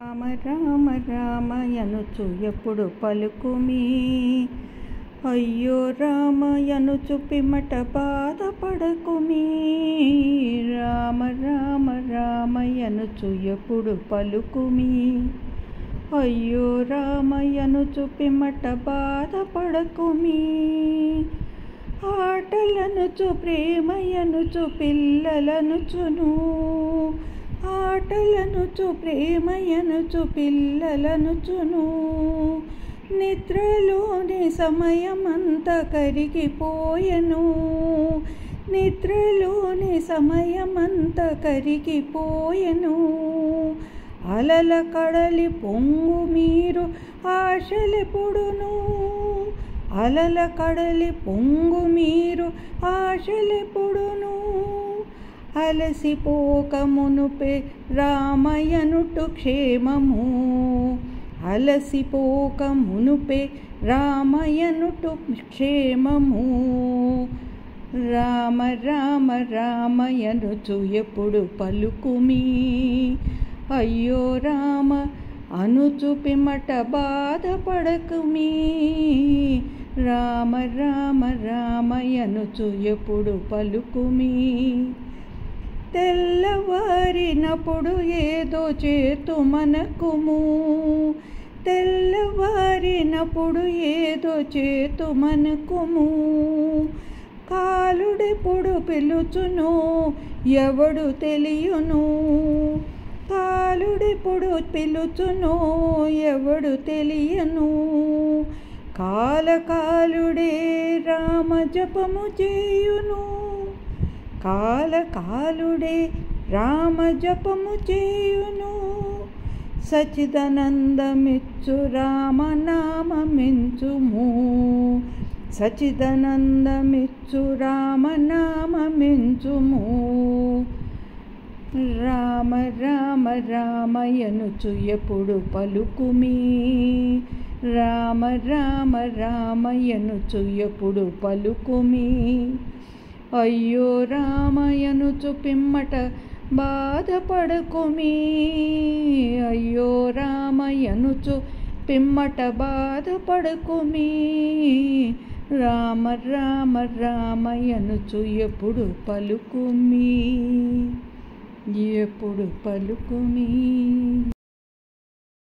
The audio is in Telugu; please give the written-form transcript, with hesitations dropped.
రామ రామ రామయనుచు ఎప్పుడు పలుకుమి. అయ్యో రామయనుచు పిమ్మట బాధపడకుమి. రామ రామ రామయనుచు ఎప్పుడు పలుకుమి. అయ్యో రామయనుచు పిమ్మట బాధపడకుమి. ఆటలనుచు ప్రేమయనుచు పిల్లలనుచును. ఆటలనుచు ప్రేమయనుచు పిల్లలనుచును. నిద్రలోని సమయమంతా కరిగిపోయెను. నిద్రలోని సమయమంతా కరిగిపోయెను. అలల కడలి పొంగు మీరు ఆశలెప్పుడును. అలల కడలి పొంగు మీరు ఆశలెప్పుడును. అలసిపోక మునుపే రామయనుటు క్షేమము. అలసిపోక మునుపే రామయనుటు క్షేమము. రామ రామ రామయనుచు ఎప్పుడు పలుకుమి. అయ్యో రామ అనుచు పిమ్మట బాధపడకుమి. రామ రామ రామయనుచు ఎప్పుడు పలుకుమి. తెల్లవారినప్పుడు ఏదో చేతుమనకుము. తెల్లవారినప్పుడు ఏదో చేతుమనకుము. కాలుడెప్పుడు పిలుచును ఎవడు తెలియును. కాలుడెప్పుడు పిలుచును ఎవడు తెలియను. కాలకాలుడే రామ జపము చేయును. కాలకాలుడే రామ జపము చేయును. సచిదానందమిచ్చు రామనామమించుము. సచిదానందమిచ్చు రామనామమించుము. రామ రామ రామయనుచు ఎప్పుడు పలుకుమి. రామ రామ రామయనుచు ఎప్పుడు పలుకుమి. అయ్యో రామయనుచు పిమ్మట బాధపడకుమి. అయ్యో రామయనుచు పిమ్మట బాధపడకుమి. రామ రామ రామయనుచు ఎప్పుడు పలుకుమి. ఎప్పుడు పలుకుమి.